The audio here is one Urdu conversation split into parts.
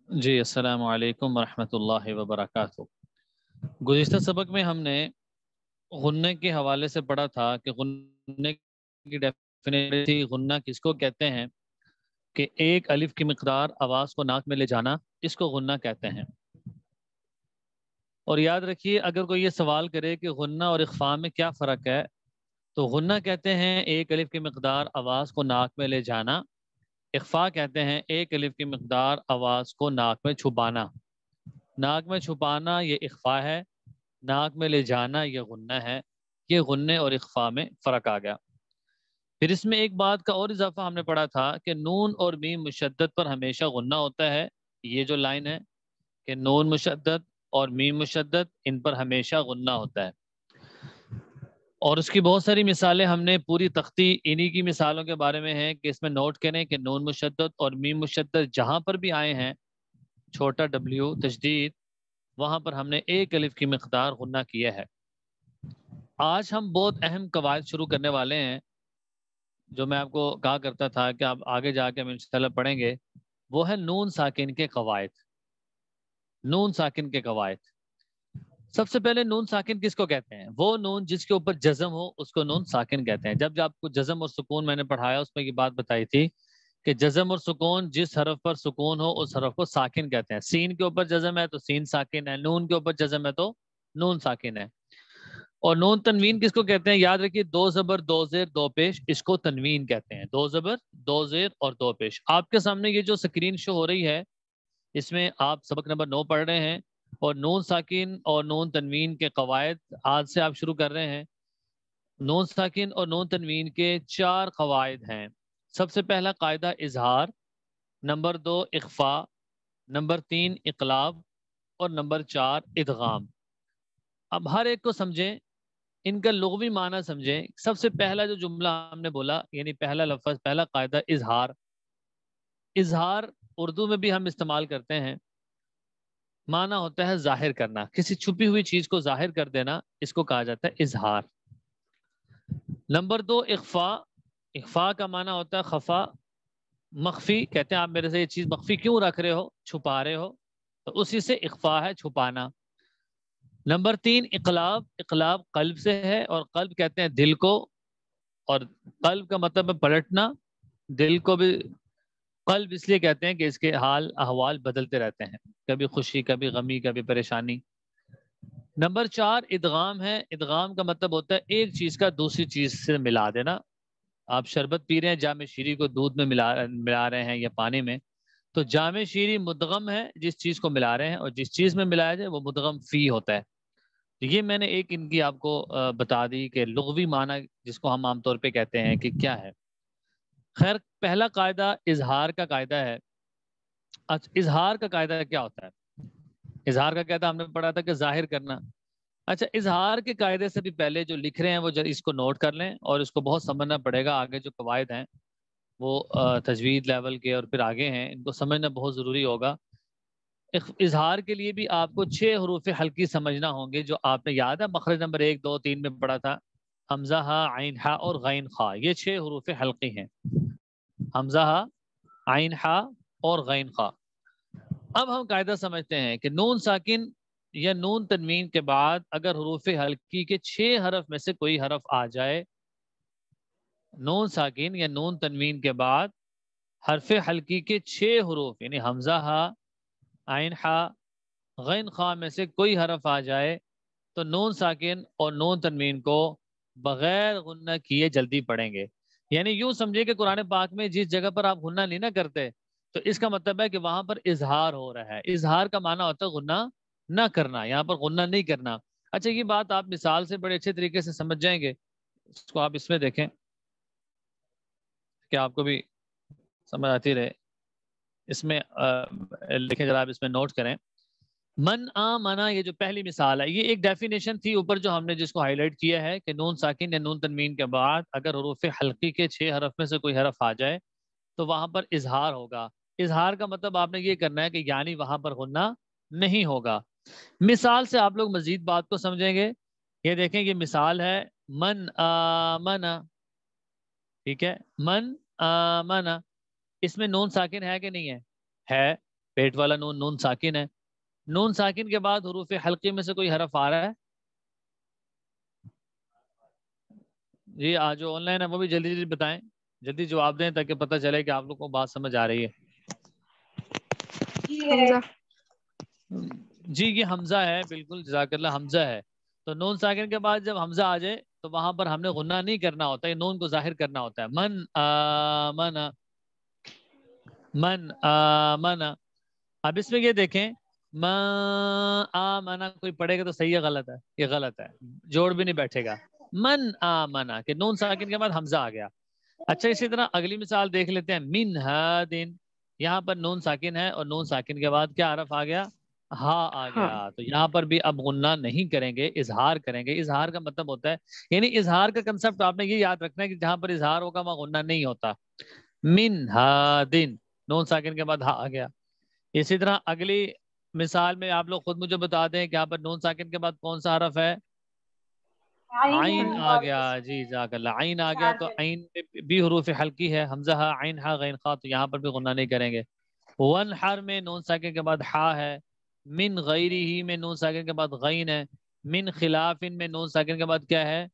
جی السلام علیکم ورحمۃ اللہ وبرکاتہ۔ گزشتہ سبق میں ہم نے غنے کے حوالے سے پڑھا تھا کہ غنے کی ڈیفینیشن تھی، غنہ کس کو کہتے ہیں کہ ایک الف کی مقدار آواز کو ناک میں لے جانا، اس کو غنہ کہتے ہیں۔ اور یاد رکھیے، اگر کوئی یہ سوال کرے کہ غنہ اور اخفاء میں کیا فرق ہے، تو غنہ کہتے ہیں ایک الف کی مقدار آواز کو ناک میں لے جانا، اخفاء کہتے ہیں ایک الف کی مقدار آواز کو ناک میں چھپانا۔ ناک میں چھپانا یہ اخفاء ہے، ناک میں لے جانا یہ غنہ ہے۔ یہ غنے اور اخفاء میں فرق آ گیا۔ پھر اس میں ایک بات کا اور اضافہ ہم نے پڑھا تھا کہ نون اور میم مشدد پر ہمیشہ غنہ ہوتا ہے۔ یہ جو لائن ہے کہ نون مشدد اور میم مشدد، ان پر ہمیشہ غنہ ہوتا ہے۔ اور اس کی بہت ساری مثالیں ہم نے پوری تختی انہی کی مثالوں کے بارے میں ہیں کہ اس میں نوٹ کریں کہ نون مشدد اور میم مشدد جہاں پر بھی آئے ہیں، چھوٹا ڈبلیو تشدید، وہاں پر ہم نے ایک الف کی مقدار غنہ کیا ہے۔ آج ہم بہت اہم قواعد شروع کرنے والے ہیں، جو میں آپ کو کہا کرتا تھا کہ آپ آگے جا کے ہم انشاءاللہ پڑھیں گے۔ وہ ہے نون ساکن کے قواعد۔ نون ساکن کے قواعد، سب سے پہلے نون ساکن کس کو کہتے ہیں؟ وہ نون جس کے اوپر جزم ہو اس کو نون ساکن کہتے ہیں۔ جب آپ کو جزم اور سکون میں نے پڑھایا، اس میں یہ بات بتائی تھی کہ جزم اور سکون، جس حرف پر سکون ہو اس حرف کو ساکن کہتے ہیں۔ سین کے اوپر جزم ہے تو سین ساکن ہے، نون کے اوپر جزم ہے تو نون ساکن ہے۔ اور نون تنوین کس کو کہتے ہیں؟ یاد رکھیے، دو زبر دو زیر دو پیش، اس کو تنوین کہتے ہیں۔ دو زبر دو زیر اور دو پیش۔ آپ کے سامنے یہ جو سکرین شو ہو رہی ہے، اس میں آپ سبق نمبر 9 پڑھ رہے ہیں، اور نون ساکن اور نون تنوین کے قواعد آج سے آپ شروع کر رہے ہیں۔ نون ساکن اور نون تنوین کے 4 قواعد ہیں۔ سب سے پہلا قاعدہ اظہار، نمبر 2 اخفاء، نمبر 3 اقلاب، اور نمبر 4 ادغام۔ اب ہر ایک کو سمجھیں، ان کا لغوی معنی سمجھیں۔ سب سے پہلا جو جملہ ہم نے بولا، یعنی پہلا لفظ، پہلا قاعدہ اظہار۔ اظہار اردو میں بھی ہم استعمال کرتے ہیں، معنی ہوتا ہے ظاہر کرنا، کسی چھپی ہوئی چیز کو ظاہر کر دینا، اس کو کہا جاتا ہے اظہار۔ نمبر 2 اخفاء۔ اخفاء کا معنی ہوتا ہے خفا، مخفی، کہتے ہیں آپ میرے سے یہ چیز مخفی کیوں رکھ رہے ہو، چھپا رہے ہو، تو اسی سے اخفاء ہے، چھپانا۔ نمبر 3 اقلاب۔ اقلاب قلب سے ہے، اور قلب کہتے ہیں دل کو، اور قلب کا مطلب ہے پلٹنا۔ دل کو بھی قلب اس لیے کہتے ہیں کہ اس کے حال احوال بدلتے رہتے ہیں، کبھی خوشی، کبھی غمی، کبھی پریشانی۔ نمبر 4 ادغام ہے۔ ادغام کا مطلب ہوتا ہے ایک چیز کا دوسری چیز سے ملا دینا۔ آپ شربت پی رہے ہیں، جام شیری کو دودھ میں ملا رہے ہیں یا پانی میں، تو جام شیری مدغم ہے، جس چیز کو ملا رہے ہیں، اور جس چیز میں ملایا جائے وہ مدغم فی ہوتا ہے۔ تو یہ میں نے ایک ان کی آپ کو بتا دی کہ لغوی معنی جس کو ہم عام طور پہ کہتے ہیں کہ کیا ہے۔ خیر، پہلا قاعدہ اظہار کا قاعدہ ہے۔ اچھا، اظہار کا قاعدہ کیا ہوتا ہے؟ اظہار کا قاعدہ ہم نے پڑھا تھا کہ ظاہر کرنا۔ اچھا، اظہار کے قاعدے سے بھی پہلے جو لکھ رہے ہیں وہ اس کو نوٹ کر لیں، اور اس کو بہت سمجھنا پڑے گا۔ آگے جو قواعد ہیں وہ تجوید لیول کے اور پھر آگے ہیں، ان کو سمجھنا بہت ضروری ہوگا۔ اظہار کے لیے بھی آپ کو 6 حروف حلقی سمجھنا ہوں گے، جو آپ نے یاد ہے مخرج نمبر 1 2 3 میں پڑھا تھا، حمزہ ہا، عین ہا اور غین خا، یہ 6 حروف حلقی ہیں، حمزہ ہا، عین ہا اور غین خا۔ اب ہم قاعدہ سمجھتے ہیں کہ نون ساکن یا نون تنوین کے بعد اگر حروف حلقی کے 6 حرف میں سے کوئی حرف آ جائے، نون ساکن یا نون تنوین کے بعد حرف حلقی کے 6 حروف یعنی حمزہ ہا، عین ہا، غین خا میں سے کوئی حرف آ جائے، تو نون ساکن اور نون تنوین کو بغیر غنہ کیے جلدی پڑھیں گے۔ یعنی یوں سمجھے کہ قرآن پاک میں جس جگہ پر آپ غنہ نہیں نہ کرتے، تو اس کا مطلب ہے کہ وہاں پر اظہار ہو رہا ہے۔ اظہار کا معنی ہوتا ہے غنہ نہ کرنا، یہاں پر غنہ نہیں کرنا۔ اچھا، یہ بات آپ مثال سے بڑے اچھے طریقے سے سمجھ جائیں گے۔ اس کو آپ اس میں دیکھیں کہ آپ کو بھی سمجھ آتی رہے۔ اس میں لکھیں، ذرا آپ اس میں نوٹ کریں۔ من آمنا، یہ جو پہلی مثال ہے، یہ ایک ڈیفینیشن تھی اوپر جو ہم نے جس کو ہائی لائٹ کیا ہے کہ نون ساکن یا نون تنوین کے بعد اگر حروف حلقی کے 6 حرف میں سے کوئی حرف آ جائے تو وہاں پر اظہار ہوگا۔ اظہار کا مطلب آپ نے یہ کرنا ہے کہ یعنی وہاں پر غنہ نہیں ہوگا۔ مثال سے آپ لوگ مزید بات کو سمجھیں گے۔ یہ دیکھیں، یہ مثال ہے من آمنا، ٹھیک ہے، من آمنا، اس میں نون ساکن ہے کہ نہیں ہے؟ ہے۔ پیٹ والا نون نون ساکن ہے. نون ساکن کے بعد حروف حلقی میں سے کوئی حرف آ رہا ہے؟ جی آج جو آن لائن ہے وہ بھی جلدی جلدی بتائیں, جلدی جواب دیں تاکہ پتہ چلے کہ آپ لوگ کو بات سمجھ آ رہی ہے. حمزہ. جی یہ حمزہ ہے, بالکل جزاک اللہ, حمزہ ہے. تو نون ساکن کے بعد جب حمزہ آ جائے تو وہاں پر ہم نے غنہ نہیں کرنا ہوتا ہے, نون کو ظاہر کرنا ہوتا ہے. من آمن, من آمن. اب اس میں یہ دیکھیں ما آمنا کوئی پڑھے گا تو صحیح ہے غلط ہے؟ یہ غلط ہے, جوڑ بھی نہیں بیٹھے گا. من آمنا کہ نون ساکن کے بعد حمزہ آ گیا. اچھا اسی طرح اگلی مثال دیکھ لیتے ہیں. من ہادن, یہاں پر نون ساکن ہے اور نون ساکن کے بعد کیا حرف آ گیا؟ ہاں آ ہاں. گیا. تو یہاں پر بھی اب غنہ نہیں کریں گے, اظہار کریں گے. اظہار کا مطلب ہوتا ہے, یعنی اظہار کا کنسپٹ آپ نے یہ یاد رکھنا ہے کہ جہاں پر اظہار ہوگا وہاں غنہ نہیں ہوتا. من ہادن, نون ساکن کے بعد ہاں آ گیا. اسی طرح اگلی مثال میں آپ لوگ خود مجھے بتا دیں کہ یہاں پر نون ساکن کے بعد کون سا حرف ہے؟ عین آ گیا. جی جزاک اللہ, عین آ گیا. تو عین بھی حروف حلقی ہے, حمزہ ہا عین ہا غین خا, تو یہاں پر بھی غنہ نہیں کریں گے. ونحر میں نون ساکن کے بعد ہا ہے. من غیری ہی میں نون ساکن کے بعد غین ہے. من خلاف میں نون ساکن کے بعد کیا ہے؟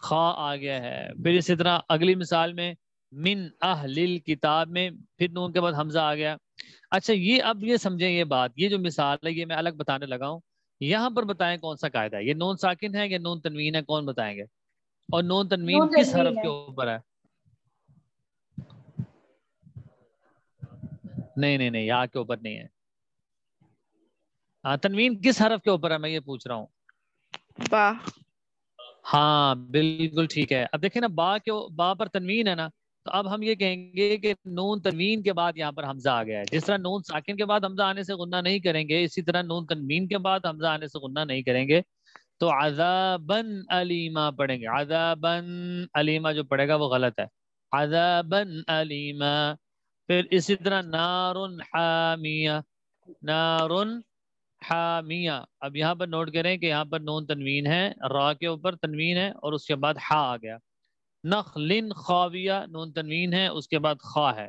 خا آ گیا ہے. پھر اسی طرح اگلی مثال میں من اہل الکتاب میں پھر نون کے بعد حمزہ آ گیا. اچھا یہ اب یہ سمجھیں یہ بات, یہ جو مثال ہے یہ میں الگ بتانے لگا ہوں. یہاں پر بتائیں کون سا قاعدہ ہے, یہ نون ساکن ہے یا نون تنوین ہے, کون بتائیں گے؟ اور نون تنوین کس حرف کے اوپر ہے؟ نہیں, یا کے اوپر نہیں ہے. ہاں تنوین کس حرف کے اوپر ہے میں یہ پوچھ رہا ہوں. با. ہاں بالکل ٹھیک ہے. اب دیکھیں نا با پر تنوین ہے نا, تو اب ہم یہ کہیں گے کہ نون تنوین کے بعد یہاں پر حمزہ آ گیا ہے. جس طرح نون ساکن کے بعد حمزہ آنے سے غنہ نہیں کریں گے, اسی طرح نون تنوین کے بعد حمزہ آنے سے غنہ نہیں کریں گے. تو عذابن علیما پڑھیں گے. عذابن علیما جو پڑھے گا وہ غلط ہے. عذابن علیما. پھر اسی طرح نارن حامیہ, نارن حامیہ. اب یہاں پر نوٹ کریں کہ یہاں پر نون تنوین ہے, را کے اوپر تنوین ہے اور اس کے بعد ہا آ گیا. نخلن خاویہ, نون تنوین ہے اس کے بعد خا ہے.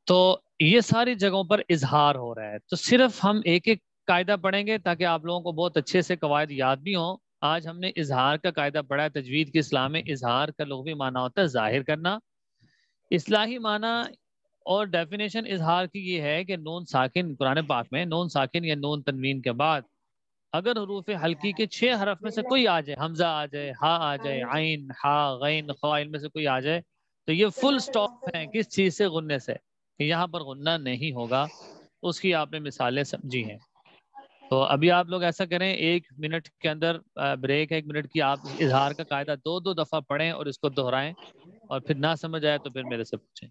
تو یہ ساری جگہوں پر اظہار ہو رہا ہے. تو صرف ہم ایک ایک قاعدہ پڑھیں گے تاکہ آپ لوگوں کو بہت اچھے سے قواعد یاد بھی ہوں. آج ہم نے اظہار کا قاعدہ پڑھا ہے. تجوید کے اسلام میں اظہار کا لغوی معنی ہوتا ہے ظاہر کرنا. اصطلاحی معنی اور ڈیفینیشن اظہار کی یہ ہے کہ نون ساکن, قرآن پاک میں نون ساکن یا نون تنوین کے بعد اگر حروف حلقی کے 6 حرف میں سے کوئی آ جائے, حمزہ آ جائے, ہا آ جائے, عین ہا غین خا, ان میں سے کوئی آ جائے, تو یہ فل سٹاپ ہے کس چیز سے؟ غننے سے. یہاں پر غنہ نہیں ہوگا. اس کی آپ نے مثالیں سمجھی ہیں. تو ابھی آپ لوگ ایسا کریں, 1 منٹ کے اندر بریک ہے 1 منٹ کی, آپ اظہار کا قاعدہ 2 دفعہ پڑھیں اور اس کو دہرائیں, اور پھر نہ سمجھ آئے تو پھر میرے سے پوچھیں.